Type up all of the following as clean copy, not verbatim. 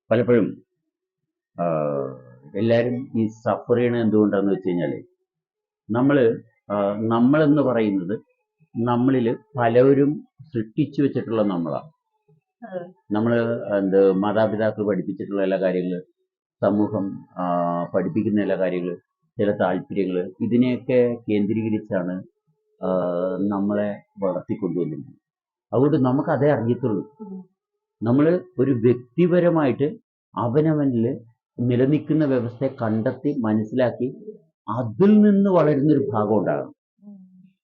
പലപ്പോഴും എല്ലാവരും ഈ സഫർ ചെയ്യണത് എന്തുകൊണ്ടാണെന്ന് വെച്ച് കഴിഞ്ഞാൽ നമ്മൾ നമ്മളെന്ന് പറയുന്നത് നമ്മളിൽ പലവരും സൃഷ്ടിച്ചു വെച്ചിട്ടുള്ള നമ്മളാണ്. നമ്മൾ മാതാപിതാക്കൾ പഠിപ്പിച്ചിട്ടുള്ള എല്ലാ കാര്യങ്ങൾ, സമൂഹം പഠിപ്പിക്കുന്ന എല്ലാ കാര്യങ്ങൾ, ചില താല്പര്യങ്ങൾ, ഇതിനെയൊക്കെ കേന്ദ്രീകരിച്ചാണ് നമ്മളെ വളർത്തിക്കൊണ്ടുവന്നിരിക്കുന്നത്. അതുകൊണ്ട് നമുക്ക് അതേ അറിയത്തുള്ളൂ. നമ്മൾ ഒരു വ്യക്തിപരമായിട്ട് അവനവനിൽ നിലനിൽക്കുന്ന വ്യവസ്ഥയെ കണ്ടെത്തി മനസ്സിലാക്കി അതിൽ നിന്ന് വളരുന്നൊരു ഭാഗം ഉണ്ടാകണം.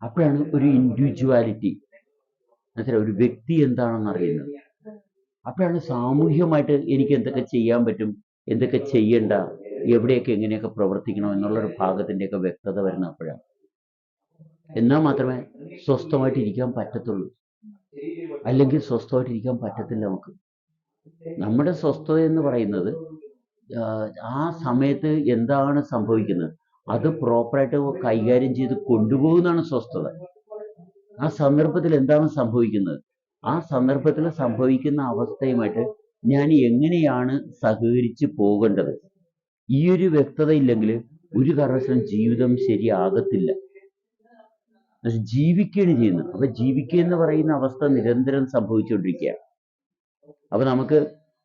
അപ്പോഴാണ് ഒരു ഇൻഡിവിജ്വാലിറ്റി, മനസ്സിലായി, ഒരു വ്യക്തി എന്താണെന്ന് അറിയുന്നത്. അപ്പോഴാണ് സാമൂഹ്യമായിട്ട് എനിക്ക് എന്തൊക്കെ ചെയ്യാൻ പറ്റും, എന്തൊക്കെ ചെയ്യണ്ട, എവിടെയൊക്കെ എങ്ങനെയൊക്കെ പ്രവർത്തിക്കണം എന്നുള്ളൊരു ഭാഗത്തിൻ്റെയൊക്കെ വ്യക്തത വരുന്ന അപ്പോഴാണ്. എന്നാൽ മാത്രമേ സ്വസ്ഥമായിട്ട് ഇരിക്കാൻ പറ്റത്തുള്ളൂ. അല്ലെങ്കിൽ സ്വസ്ഥമായിട്ട് ഇരിക്കാൻ പറ്റത്തില്ല നമുക്ക്. നമ്മുടെ സ്വസ്ഥത എന്ന് പറയുന്നത് ആ സമയത്ത് എന്താണ് സംഭവിക്കുന്നത് അത് പ്രോപ്പറായിട്ട് കൈകാര്യം ചെയ്ത് കൊണ്ടുപോകുന്നതാണ് സ്വസ്ഥത. ആ സന്ദർഭത്തിൽ എന്താണ് സംഭവിക്കുന്നത്, ആ സന്ദർഭത്തിൽ സംഭവിക്കുന്ന അവസ്ഥയുമായിട്ട് ഞാൻ എങ്ങനെയാണ് സഹകരിച്ച് പോകേണ്ടത്, ഈ ഒരു വ്യക്തത ഇല്ലെങ്കിൽ ഒരു കാരണവശാലും ജീവിതം ശരിയാകത്തില്ല. ജീവിക്കുകയാണ് ചെയ്യുന്നത്. അപ്പൊ ജീവിക്കുക എന്ന് പറയുന്ന അവസ്ഥ നിരന്തരം സംഭവിച്ചുകൊണ്ടിരിക്കുകയാണ്. അപ്പൊ നമുക്ക്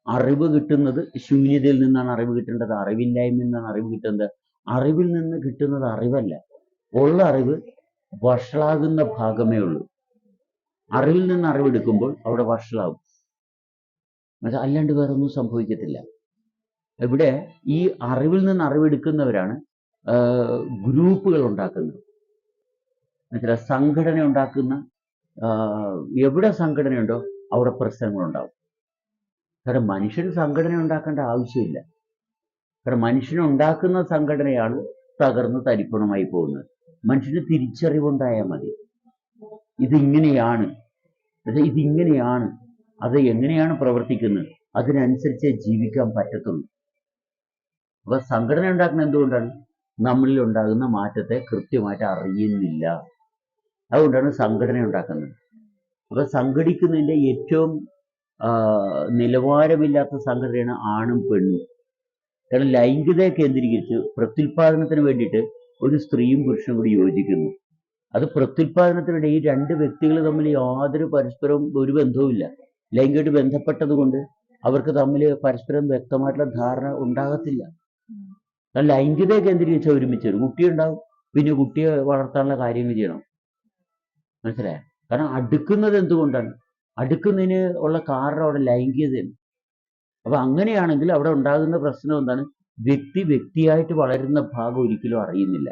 അറിവ് കിട്ടുന്നത് ശൂന്യതയിൽ നിന്നാണ് അറിവ് കിട്ടേണ്ടത്, അറിവില്ലായ്മയിൽ നിന്നാണ് അറിവ് കിട്ടുന്നത്. അറിവിൽ നിന്ന് കിട്ടുന്നത് അറിവല്ല, ഉള്ള അറിവ് വഷളാകുന്ന ഭാഗമേ ഉള്ളൂ. അറിവിൽ നിന്ന് അറിവെടുക്കുമ്പോൾ അവിടെ വഷളാകും, അല്ലാണ്ട് വേറെ ഒന്നും സംഭവിക്കത്തില്ല. ഇവിടെ ഈ അറിവിൽ നിന്ന് അറിവെടുക്കുന്നവരാണ് ഗ്രൂപ്പുകൾ ഉണ്ടാക്കുന്നത്, മനസ്സിലായി, സംഘടന ഉണ്ടാക്കുന്ന. എവിടെ സംഘടനയുണ്ടോ അവിടെ പ്രശ്നങ്ങളുണ്ടാവും. കാരണം മനുഷ്യന് സംഘടന ഉണ്ടാക്കേണ്ട ആവശ്യമില്ല. കാരണം മനുഷ്യനുണ്ടാക്കുന്ന സംഘടനയാണ് തകർന്ന് തരിപ്പണമായി പോകുന്നത്. മനുഷ്യന് തിരിച്ചറിവുണ്ടായാൽ മതി, ഇതിങ്ങനെയാണ്, ഇതിങ്ങനെയാണ്, അത് എങ്ങനെയാണ് പ്രവർത്തിക്കുന്നത്, അതിനനുസരിച്ച് ജീവിക്കാൻ പറ്റത്തുള്ളൂ. അപ്പൊ സംഘടന ഉണ്ടാക്കുന്നത് എന്തുകൊണ്ടാണ്? നമ്മളിൽ ഉണ്ടാകുന്ന മാറ്റത്തെ കൃത്യമായിട്ട് അറിയുന്നില്ല. അതുകൊണ്ടാണ് സംഘടന ഉണ്ടാക്കുന്നത്. അപ്പൊ സംഘടിക്കുന്നതിന്റെ ഏറ്റവും നിലവാരമില്ലാത്ത സംഘടനയാണ് ആണും പെണ്ണും. കാരണം ലൈംഗികതയെ കേന്ദ്രീകരിച്ച് പ്രത്യുൽപാദനത്തിന് വേണ്ടിയിട്ട് ഒരു സ്ത്രീയും പുരുഷനും കൂടി യോജിക്കുന്നു. അത് പ്രത്യുൽപാദനത്തിനിടെ ഈ രണ്ട് വ്യക്തികൾ തമ്മിൽ യാതൊരു പരസ്പരം ഒരു ബന്ധവുമില്ല. ലൈംഗികമായിട്ട് ബന്ധപ്പെട്ടത് കൊണ്ട് അവർക്ക് തമ്മിൽ പരസ്പരം വ്യക്തമായിട്ടുള്ള ധാരണ ഉണ്ടാകത്തില്ല. കാരണം ലൈംഗികതയെ കേന്ദ്രീകരിച്ച് ഒരുമിച്ച് ഒരു കുട്ടി ഉണ്ടാവും, പിന്നെ കുട്ടിയെ വളർത്താനുള്ള കാര്യങ്ങൾ ചെയ്യണം, മനസ്സിലായോ? കാരണം അടുക്കുന്നത് എന്തുകൊണ്ടാണ്? അടുക്കുന്നതിന് ഉള്ള കാരണം അവിടെ ലൈംഗികതയാണ്. അപ്പൊ അങ്ങനെയാണെങ്കിൽ അവിടെ ഉണ്ടാകുന്ന പ്രശ്നം എന്താണ്? വ്യക്തിയായിട്ട് വളരുന്ന ഭാഗം ഒരിക്കലും അറിയുന്നില്ല.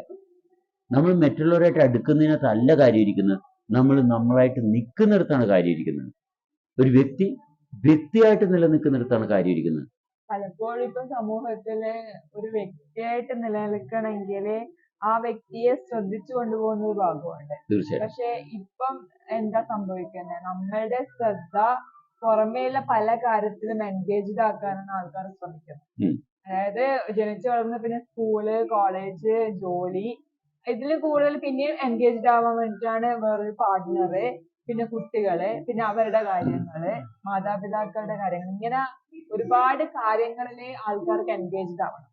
നമ്മൾ മറ്റുള്ളവരായിട്ട് അടുക്കുന്നതിനകത്തല്ല കാര്യമിരിക്കുന്നത്, നമ്മൾ നമ്മളായിട്ട് നിൽക്കുന്നിടത്താണ് കാര്യമിരിക്കുന്നത്. ഒരു വ്യക്തിയായിട്ട് നിലനിൽക്കുന്നിടത്താണ് കാര്യമിരിക്കുന്നത്. പലപ്പോഴും ഇപ്പൊ സമൂഹത്തില് ഒരു വ്യക്തിയായിട്ട് നിലനിൽക്കണമെങ്കിൽ ആ വ്യക്തിയെ ശ്രദ്ധിച്ചു കൊണ്ടുപോകുന്ന ഒരു ഭാഗമുണ്ട്. തീർച്ചയായും. പക്ഷെ ഇപ്പം എന്താ സംഭവിക്കുന്നത്? നമ്മളുടെ ശ്രദ്ധ പുറമേയുള്ള പല കാര്യത്തിലും എൻഗേജ്ഡ് ആക്കാനാണ് ആൾക്കാർ ശ്രമിക്കുന്നത്. അതായത് ജനിച്ചു വളർന്ന് പിന്നെ സ്കൂള്, കോളേജ്, ജോലി, ഇതിൽ കൂടുതൽ പിന്നെയും എൻഗേജ്ഡ് ആവാൻ വേണ്ടിയിട്ടാണ് വേറൊരു പാർട്ട്ണറ്, പിന്നെ കുട്ടികള്, പിന്നെ അവരുടെ കാര്യങ്ങള്, മാതാപിതാക്കളുടെ കാര്യങ്ങൾ, ഇങ്ങനെ ഒരുപാട് കാര്യങ്ങളില് ആൾക്കാർക്ക് എൻഗേജ്ഡ് ആവണം.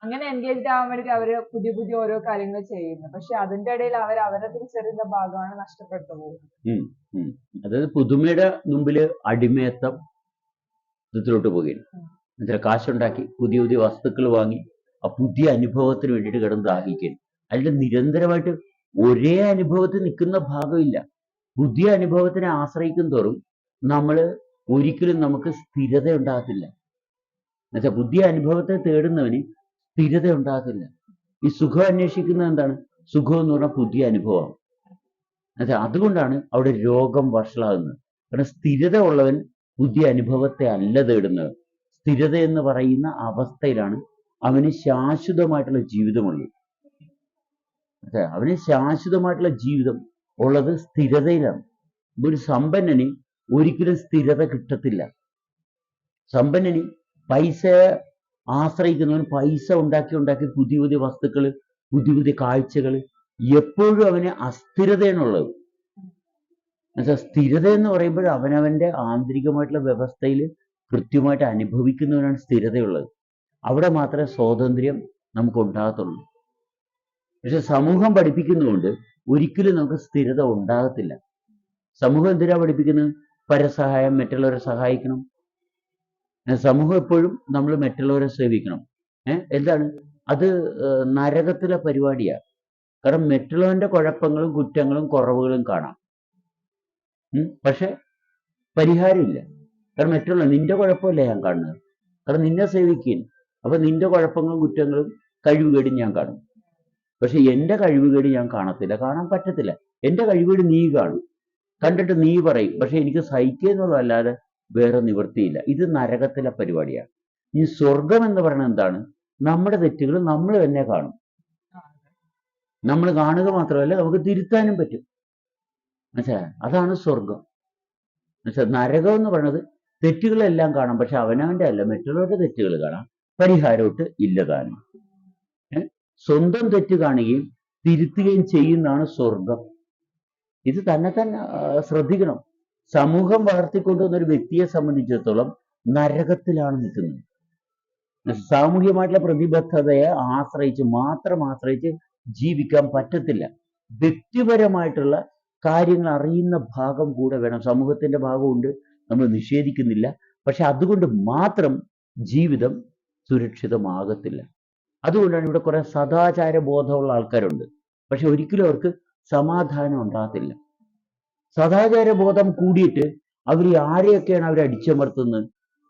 അങ്ങനെ എൻഗേജ്ഡ് ആവാൻ വേണ്ടിയിട്ട് അവര് പുതിയ പുതിയ ഓരോ കാര്യങ്ങൾ ചെയ്യുന്നു. പക്ഷെ അതിന്റെ ഇടയിൽ അവർ അവരെ തിരിച്ചറിയുന്ന ഭാഗമാണ് നഷ്ടപ്പെട്ടു പോകുന്നത്. അതായത് പുതുമയുടെ മുമ്പില് അടിമയത്വം ഇതിലോട്ട് പോവുകയാണ്. എന്നുവെച്ചാൽ കാശുണ്ടാക്കി പുതിയ പുതിയ വസ്തുക്കൾ വാങ്ങി ആ പുതിയ അനുഭവത്തിന് വേണ്ടിയിട്ട് കിടന്ന് ദാഹിക്കുകയാണ്. അതിൽ നിരന്തരമായിട്ട് ഒരേ അനുഭവത്തിൽ നിൽക്കുന്ന ഭാഗമില്ല. പുതിയ അനുഭവത്തിനെ ആശ്രയിക്കും തോറും നമ്മൾ ഒരിക്കലും നമുക്ക് സ്ഥിരത ഉണ്ടാകത്തില്ല. എന്നുവെച്ചാൽ പുതിയ അനുഭവത്തെ തേടുന്നവന് സ്ഥിരത ഉണ്ടാകത്തില്ല. ഈ സുഖം അന്വേഷിക്കുന്നത് എന്താണ്? സുഖം എന്ന് പറഞ്ഞാൽ പുതിയ അനുഭവമാണ്. എന്നുവെച്ചാൽ അതുകൊണ്ടാണ് അവിടെ രോഗം വഷളാകുന്നത്. കാരണം സ്ഥിരത ഉള്ളവൻ പുതിയ അനുഭവത്തെ അല്ല തേടുന്നത്. സ്ഥിരത എന്ന് പറയുന്ന അവസ്ഥയിലാണ് അവന് ശാശ്വതമായിട്ടുള്ള ജീവിതമുള്ളത്. അവന് ശാശ്വതമായിട്ടുള്ള ജീവിതം ഉള്ളത് സ്ഥിരതയിലാണ്. ഒരു സമ്പന്നന് ഒരിക്കലും സ്ഥിരത കിട്ടത്തില്ല. സമ്പന്നന് പൈസയെ ആശ്രയിക്കുന്നവൻ പൈസ ഉണ്ടാക്കി പുതിയ പുതിയ വസ്തുക്കൾ, പുതിയ പുതിയ കാഴ്ചകൾ, എപ്പോഴും അവന് അസ്ഥിരതയാണുള്ളത്. എന്നുവെച്ചാൽ സ്ഥിരത എന്ന് പറയുമ്പോൾ അവനവന്റെ ആന്തരികമായിട്ടുള്ള വ്യവസ്ഥയിൽ കൃത്യമായിട്ട് അനുഭവിക്കുന്നവനാണ് സ്ഥിരതയുള്ളത്. അവിടെ മാത്രമേ സ്വാതന്ത്ര്യം നമുക്ക് ഉണ്ടാകത്തുള്ളൂ. പക്ഷെ സമൂഹം പഠിപ്പിക്കുന്നതുകൊണ്ട് ഒരിക്കലും നമുക്ക് സ്ഥിരത ഉണ്ടാകത്തില്ല. സമൂഹം എന്തിനാ പഠിപ്പിക്കുന്നത്? പരസഹായം, മറ്റുള്ളവരെ സഹായിക്കണം. സമൂഹം എപ്പോഴും നമ്മൾ മറ്റുള്ളവരെ സേവിക്കണം. എന്താണ് അത്? നരകത്തിലെ പരിപാടിയാണ്. കാരണം മറ്റുള്ളവന്റെ കുഴപ്പങ്ങളും കുറ്റങ്ങളും കുറവുകളും കാണാം, പക്ഷെ പരിഹാരമില്ല. കാരണം മറ്റുള്ള നിന്റെ കുഴപ്പമല്ല ഞാൻ കാണുന്നത്. കാരണം നിന്നെ സേവിക്കുകയും അപ്പൊ നിന്റെ കുഴപ്പങ്ങളും കുറ്റങ്ങളും കഴിവുകേടും ഞാൻ കാണും. പക്ഷെ എന്റെ കഴിവുകേട് ഞാൻ കാണത്തില്ല, കാണാൻ പറ്റത്തില്ല. എന്റെ കഴിവുകേട് നീ കാണും, കണ്ടിട്ട് നീ പറയും. പക്ഷെ എനിക്ക് സഹിക്കുക എന്നുള്ളതല്ലാതെ വേറെ നിവൃത്തിയില്ല. ഇത് നരകത്തിലെ പരിപാടിയാണ്. ഈ സ്വർഗം എന്ന് പറയുന്നത് എന്താണ്? നമ്മുടെ തെറ്റുകൾ നമ്മൾ തന്നെ കാണും. നമ്മൾ കാണുക മാത്രമല്ല, നമുക്ക് തിരുത്താനും പറ്റും. മനസ്സിലായോ? അതാണ് സ്വർഗം. നരകം എന്ന് പറയുന്നത് തെറ്റുകളെല്ലാം കാണാം, പക്ഷെ അവനവന്റെ അല്ല, മറ്റുള്ളവരുടെ തെറ്റുകൾ കാണാം, പരിഹാരമൊട്ട് ഇല്ലതാനും. സ്വന്തം തെറ്റ് കാണുകയും തിരുത്തുകയും ചെയ്യുന്നതാണ് സ്വർഗം. ഇത് തന്നെ ശ്രദ്ധിക്കണം. സമൂഹം വളർത്തിക്കൊണ്ടുവന്ന ഒരു വ്യക്തിയെ സംബന്ധിച്ചിടത്തോളം നരകത്തിലാണ് നിൽക്കുന്നത്. സാമൂഹികമായിട്ടുള്ള പ്രതിബദ്ധതയെ ആശ്രയിച്ച് ജീവിക്കാൻ പറ്റത്തില്ല. വ്യക്തിപരമായിട്ടുള്ള കാര്യങ്ങൾ അറിയുന്ന ഭാഗം കൂടെ വേണം. സമൂഹത്തിന്റെ ഭാഗമുണ്ട്, നമ്മൾ നിഷേധിക്കുന്നില്ല. പക്ഷെ അതുകൊണ്ട് മാത്രം ജീവിതം സുരക്ഷിതമാകത്തില്ല. അതുകൊണ്ടാണ് ഇവിടെ കുറെ സദാചാര ബോധമുള്ള ആൾക്കാരുണ്ട്, പക്ഷെ ഒരിക്കലും അവർക്ക് സമാധാനം ഉണ്ടാകത്തില്ല. സദാചാര ബോധം കൂടിയിട്ട് അവർ ആരെയൊക്കെയാണ് അവർ അടിച്ചമർത്തുന്നത്?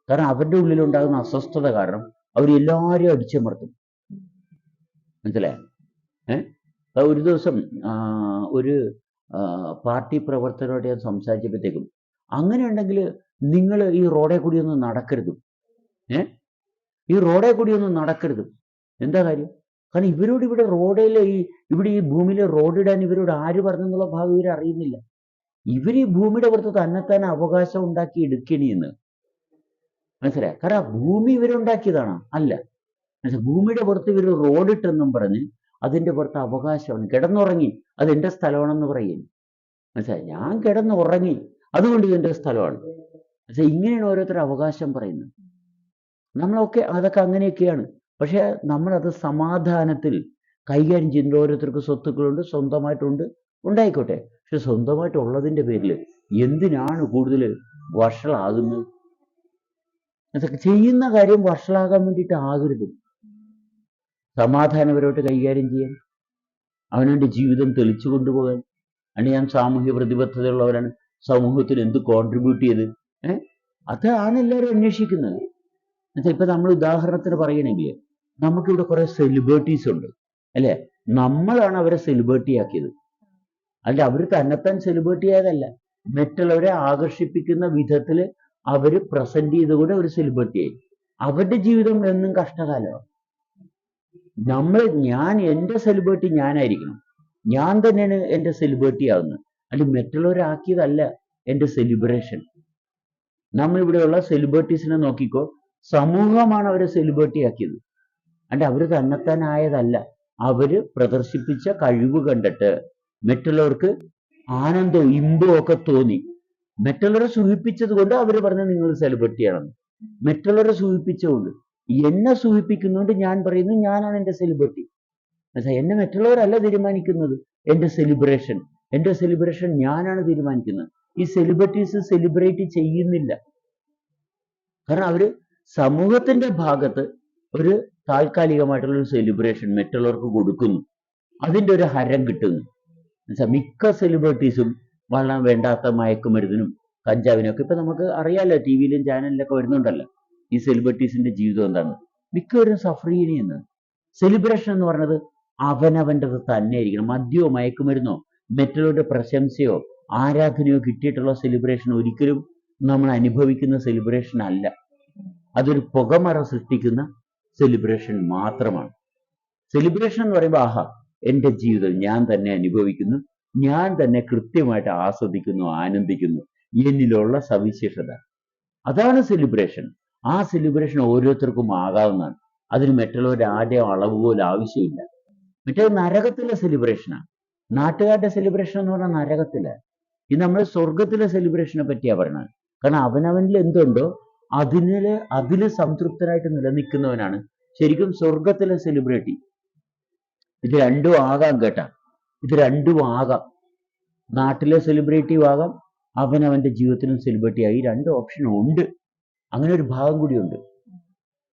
കാരണം അവരുടെ ഉള്ളിലുണ്ടാകുന്ന അസ്വസ്ഥത കാരണം അവർ എല്ലാവരെയും അടിച്ചമർത്തും. മനസ്സിലായോ? ഒരു ദിവസം ഒരു പാർട്ടി പ്രവർത്തകരോട് ഞാൻ സംസാരിച്ചപ്പോഴത്തേക്കും, അങ്ങനെ ഉണ്ടെങ്കിൽ നിങ്ങൾ ഈ റോഡേ കൂടി ഒന്നും നടക്കരുത്, ഈ റോഡേ കൂടി ഒന്നും നടക്കരുത്. എന്താ കാര്യം? കാരണം ഇവരോട് ഇവിടെ റോഡിലെ ഇവിടെ ഈ ഭൂമിയിലെ റോഡിടാൻ ഇവരോട് ആര് പറഞ്ഞെന്നുള്ള ഭാഗം ഇവർ അറിയുന്നില്ല. ഇവർ ഈ ഭൂമിയുടെ പുറത്ത് തന്നെത്താൻ അവകാശം ഉണ്ടാക്കി എടുക്കണിയെന്ന് മനസ്സിലായി. കാരണം ഭൂമി ഇവരുണ്ടാക്കിയതാണോ? അല്ല. ഭൂമിയുടെ പുറത്ത് ഇവർ റോഡിട്ടെന്നും പറഞ്ഞ് അതിന്റെ പുറത്ത് അവകാശമാണ്. കിടന്നുറങ്ങി, അത് എന്റെ സ്ഥലമാണെന്ന് പറയുന്നു. മനസ്സിലായി? ഞാൻ കിടന്നുറങ്ങി, അതുകൊണ്ട് ഇതെന്റെ സ്ഥലമാണ്. പക്ഷെ ഇങ്ങനെയാണ് ഓരോരുത്തർ അവകാശം പറയുന്നത്. നമ്മളൊക്കെ അതൊക്കെ അങ്ങനെയൊക്കെയാണ്. പക്ഷെ നമ്മളത് സമാധാനത്തിൽ കൈകാര്യം ചെയ്യുന്ന ഓരോരുത്തർക്ക് സ്വത്തുക്കളുണ്ട്, സ്വന്തമായിട്ടുണ്ട്, ഉണ്ടായിക്കോട്ടെ. പക്ഷെ സ്വന്തമായിട്ടുള്ളതിന്റെ പേരിൽ എന്തിനാണ് കൂടുതൽ വഷളാകുന്നത്? അതൊക്കെ ചെയ്യുന്ന കാര്യം വഷളാകാൻ വേണ്ടിയിട്ട് ആകരുത്. സമാധാനപരമായിട്ട് കൈകാര്യം ചെയ്യാൻ, അവനവന്റെ ജീവിതം തെളിച്ചു കൊണ്ടുപോകാൻ. അല്ലെങ്കിൽ ഞാൻ സാമൂഹ്യ പ്രതിബദ്ധതയുള്ളവരാണ്, സമൂഹത്തിന് എന്ത് കോൺട്രിബ്യൂട്ട് ചെയ്ത്, അതാണ് എല്ലാവരും അന്വേഷിക്കുന്നത്. എന്നുവെച്ചാൽ ഇപ്പൊ നമ്മൾ ഉദാഹരണത്തിന് പറയണമെങ്കിൽ നമുക്കിവിടെ കുറെ സെലിബ്രിറ്റീസ് ഉണ്ട്, അല്ലെ? നമ്മളാണ് അവരെ സെലിബ്രിറ്റി ആക്കിയത്. അല്ല, അവർ തന്നെത്താൻ സെലിബ്രിറ്റി ആയതല്ല, മറ്റുള്ളവരെ ആകർഷിപ്പിക്കുന്ന വിധത്തിൽ അവര് പ്രസന്റ് ചെയ്തുകൂടെ ഒരു സെലിബ്രിറ്റി ആയി. അവരുടെ ജീവിതം എന്നും കഷ്ടകാലമാണ്. ഞാൻ എന്റെ സെലിബ്രിറ്റി ഞാനായിരിക്കണം, ഞാൻ തന്നെയാണ് എന്റെ സെലിബ്രിറ്റി ആകുന്നത്. അല്ലെങ്കിൽ മറ്റുള്ളവരാക്കിയതല്ല എന്റെ സെലിബ്രേഷൻ. നമ്മളിവിടെയുള്ള സെലിബ്രിറ്റീസിനെ നോക്കിക്കോ, സമൂഹമാണ് അവരെ സെലിബ്രിറ്റി ആക്കിയത്. അല്ല, അവര് തന്നെത്താനായതല്ല. അവര് പ്രദർശിപ്പിച്ച കഴിവ് കണ്ടിട്ട് മറ്റുള്ളവർക്ക് ആനന്ദവും ഇമ്പവും ഒക്കെ തോന്നി. മറ്റുള്ളവരെ സൂചിപ്പിച്ചത് കൊണ്ട് അവര് പറഞ്ഞ നിങ്ങൾ സെലിബ്രിറ്റിയാണെന്ന്. മറ്റുള്ളവരെ സൂചിപ്പിച്ചുകൊണ്ട്, എന്നെ സൂചിപ്പിക്കുന്നുണ്ട് ഞാൻ പറയുന്നു ഞാനാണ് എന്റെ സെലിബ്രിറ്റി. എന്നെ മറ്റുള്ളവരല്ല തീരുമാനിക്കുന്നത്. എന്റെ സെലിബ്രേഷൻ ഞാനാണ് തീരുമാനിക്കുന്നത്. ഈ സെലിബ്രിറ്റീസ് സെലിബ്രേറ്റ് ചെയ്യുന്നില്ല. കാരണം അവര് സമൂഹത്തിന്റെ ഭാഗത്ത് ഒരു താൽക്കാലികമായിട്ടുള്ള ഒരു സെലിബ്രേഷൻ മറ്റുള്ളവർക്ക് കൊടുക്കുന്നു, അതിന്റെ ഒരു ഹരം കിട്ടുന്നു. മിക്ക സെലിബ്രിറ്റീസും വളരെ വേണ്ടാത്ത മയക്കുമരുന്നിനും കഞ്ചാവിനും ഒക്കെ ഇപ്പൊ നമുക്ക് അറിയാലോ, ടി വിയിലും ചാനലിലൊക്കെ വരുന്നുണ്ടല്ലോ. ഈ സെലിബ്രിറ്റീസിന്റെ ജീവിതം എന്താണ്? മിക്കവരും സഫർ ചെയ്യുന്നത്. സെലിബ്രേഷൻ എന്ന് പറയുന്നത് അവനവൻ്റെത് തന്നെ ആയിരിക്കണം. മദ്യമോ മയക്കുമരുന്നോ മറ്റുള്ളവരുടെ പ്രശംസയോ ആരാധനയോ കിട്ടിയിട്ടുള്ള സെലിബ്രേഷൻ ഒരിക്കലും നമ്മൾ അനുഭവിക്കുന്ന സെലിബ്രേഷൻ അല്ല. അതൊരു പുകമറ സൃഷ്ടിക്കുന്ന സെലിബ്രേഷൻ മാത്രമാണ്. സെലിബ്രേഷൻ എന്ന് പറയുമ്പോൾ ആഹാ, എൻ്റെ ജീവിതം ഞാൻ തന്നെ അനുഭവിക്കുന്നു, ഞാൻ തന്നെ കൃത്യമായിട്ട് ആസ്വദിക്കുന്നു, ആനന്ദിക്കുന്നു, എന്നിലുള്ള സവിശേഷത, അതാണ് സെലിബ്രേഷൻ. ആ സെലിബ്രേഷൻ ഓരോരുത്തർക്കും ആകാവുന്നതാണ്. അതിന് മറ്റുള്ളവരുടെ ആരുടെയും അളവ് പോലും ആവശ്യമില്ല. മറ്റേത് നരകത്തിലെ സെലിബ്രേഷനാണ്. നാട്ടുകാരുടെ സെലിബ്രേഷൻ എന്ന് പറഞ്ഞാൽ നരകത്തിലെ. ഇത് നമ്മൾ സ്വർഗത്തിലെ സെലിബ്രേഷനെ പറ്റിയാണ് പറയുന്നത്. കാരണം അവനവനിൽ എന്തുണ്ടോ അതില് സംതൃപ്തനായിട്ട് നിലനിൽക്കുന്നവനാണ് ശരിക്കും സ്വർഗത്തിലെ സെലിബ്രിറ്റി. ഇത് രണ്ടും ആകാം കേട്ടാ, ഇത് രണ്ടും ആകാം. നാട്ടിലെ സെലിബ്രിറ്റിയും ആകാം, അവനവന്റെ ജീവിതത്തിലും സെലിബ്രിറ്റി ആയി. രണ്ട് ഓപ്ഷനും ഉണ്ട്. അങ്ങനെ ഒരു ഭാഗം കൂടിയുണ്ട്.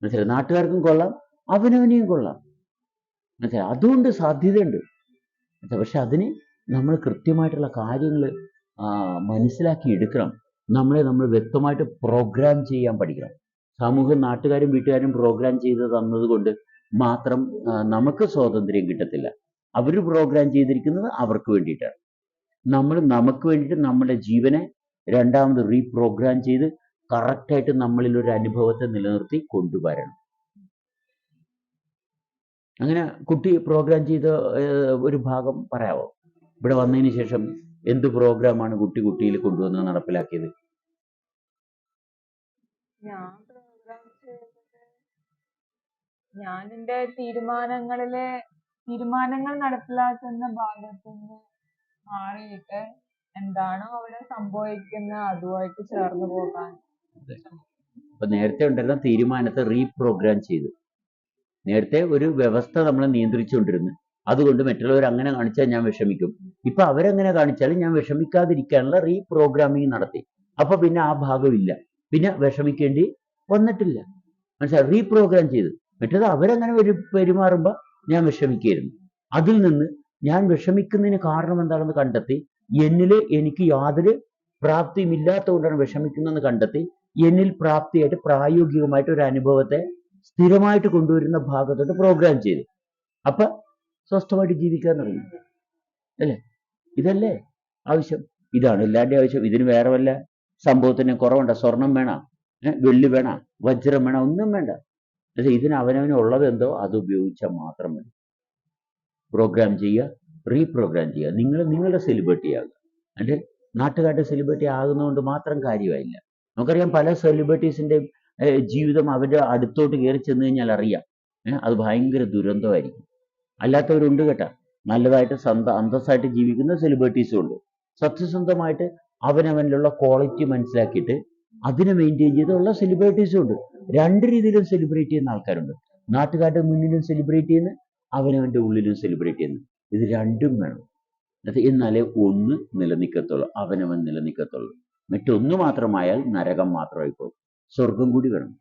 മനസ്സിലായി? നാട്ടുകാർക്കും കൊള്ളാം, അവനവനെയും കൊള്ളാം. മനസ്സിലായി? അതുകൊണ്ട് സാധ്യതയുണ്ട്. പക്ഷെ അതിന് നമ്മൾ കൃത്യമായിട്ടുള്ള കാര്യങ്ങൾ മനസ്സിലാക്കി എടുക്കണം. നമ്മൾ വ്യക്തമായിട്ട് പ്രോഗ്രാം ചെയ്യാൻ പഠിക്കണം. സമൂഹം, നാട്ടുകാരും വീട്ടുകാരും പ്രോഗ്രാം ചെയ്ത് തന്നത് കൊണ്ട് മാത്രം നമുക്ക് സ്വാതന്ത്ര്യം കിട്ടത്തില്ല. അവർ പ്രോഗ്രാം ചെയ്തിരിക്കുന്നത് അവർക്ക് വേണ്ടിയിട്ടാണ്. നമ്മൾ നമുക്ക് വേണ്ടിയിട്ട് നമ്മുടെ ജീവനെ രണ്ടാമത് റീപ്രോഗ്രാം ചെയ്ത് കറക്റ്റായിട്ട് നമ്മളിൽ ഒരു അനുഭവത്തെ നിലനിർത്തി കൊണ്ടുവരണം. അങ്ങനെ കുട്ടി പ്രോഗ്രാം ചെയ്ത ഒരു ഭാഗം പറയാവോ? ഇവിടെ വന്നതിന് ശേഷം എന്ത് പ്രോഗ്രാമാണ് കുട്ടിയിൽ കൊണ്ടുവന്ന് നടപ്പിലാക്കിയത്? ഞാൻ എന്റെ തീരുമാനങ്ങൾ നടപ്പിലാക്കുന്ന ഭാഗത്തുനിന്ന് മാറിയിട്ട് എന്താണോ അവിടെ സംഭവിക്കുന്നത് അതുമായിട്ട് ചേർന്ന് പോകാൻ. അപ്പൊ നേരത്തെ ഉണ്ടായിരുന്ന തീരുമാനത്തെ റീപ്രോഗ്രാം ചെയ്തു. നേരത്തെ ഒരു വ്യവസ്ഥ നമ്മളെ നിയന്ത്രിച്ചുകൊണ്ടിരുന്നു. അതുകൊണ്ട് മറ്റുള്ളവർ അങ്ങനെ കാണിച്ചാൽ ഞാൻ വിഷമിക്കും. ഇപ്പൊ അവരെങ്ങനെ കാണിച്ചാലും ഞാൻ വിഷമിക്കാതിരിക്കാനുള്ള റീപ്രോഗ്രാമിങ് നടത്തി. അപ്പൊ പിന്നെ ആ ഭാഗമില്ല, പിന്നെ വിഷമിക്കേണ്ടി വന്നിട്ടില്ല. മനസ്സിലായി? റീപ്രോഗ്രാം ചെയ്തു. മറ്റേത് അവരങ്ങനെ പെരുമാറുമ്പോൾ ഞാൻ വിഷമിക്കായിരുന്നു. അതിൽ നിന്ന് ഞാൻ വിഷമിക്കുന്നതിന് കാരണം എന്താണെന്ന് കണ്ടെത്തി, എനിക്ക് യാതൊരു പ്രാപ്തിയും ഇല്ലാത്തതുകൊണ്ടാണ് വിഷമിക്കുന്നതെന്ന് കണ്ടെത്തി എന്നിൽ പ്രാപ്തിയായിട്ട് പ്രായോഗികമായിട്ട് ഒരു അനുഭവത്തെ സ്ഥിരമായിട്ട് കൊണ്ടുവരുന്ന ഭാഗത്തോട്ട് പ്രോഗ്രാം ചെയ്തു. അപ്പൊ സ്വസ്ഥമായിട്ട് ജീവിക്കാൻ തുടങ്ങി. അല്ലേ? ഇതല്ലേ ആവശ്യം? ഇതാണ് എല്ലാവരുടെയും ആവശ്യം. ഇതിന് വേറെ വല്ല സംഭവത്തിന് കുറവുണ്ട? സ്വർണം വേണം, വെള്ളി വേണം, വജ്രം വേണം, ഒന്നും വേണ്ട. പക്ഷെ ഇതിന് അവനവനുള്ളത് എന്തോ അത് ഉപയോഗിച്ചാൽ മാത്രം മതി. പ്രോഗ്രാം ചെയ്യുക, റീപ്രോഗ്രാം ചെയ്യുക. നിങ്ങളുടെ സെലിബ്രിറ്റി ആകുക. അതിൻ്റെ നാട്ടുകാരുടെ സെലിബ്രിറ്റി ആകുന്നതുകൊണ്ട് മാത്രം കാര്യമായില്ല. നമുക്കറിയാം പല സെലിബ്രിറ്റീസിൻ്റെയും ജീവിതം അവരുടെ അടുത്തോട്ട് കയറി ചെന്ന് കഴിഞ്ഞാൽ അറിയാം, അത് ഭയങ്കര ദുരന്തമായിരിക്കും. അല്ലാത്തവരുണ്ട് കേട്ടാ, നല്ലതായിട്ട് അന്തസ്സായിട്ട് ജീവിക്കുന്ന സെലിബ്രിറ്റീസും ഉണ്ട്. സത്യസന്ധമായിട്ട് അവനവനിലുള്ള ക്വാളിറ്റി മനസ്സിലാക്കിയിട്ട് അതിനെ മെയിൻറ്റെയിൻ ചെയ്തുള്ള സെലിബ്രിറ്റീസും ഉണ്ട്. രണ്ട് രീതിയിലും സെലിബ്രേറ്റ് ചെയ്യുന്ന ആൾക്കാരുണ്ട്. നാട്ടുകാരുടെ മുന്നിലും സെലിബ്രേറ്റ് ചെയ്യുന്ന, അവനവൻ്റെ ഉള്ളിലും സെലിബ്രേറ്റ് ചെയ്യുന്ന. ഇത് രണ്ടും വേണം. എന്നാലേ ഒന്ന് നിലനിൽക്കത്തുള്ളൂ, അവനവൻ നിലനിൽക്കത്തുള്ളൂ. മറ്റൊന്നു മാത്രമായാൽ നരകം മാത്രമായി പോകും. സ്വർഗം കൂടി വേണം.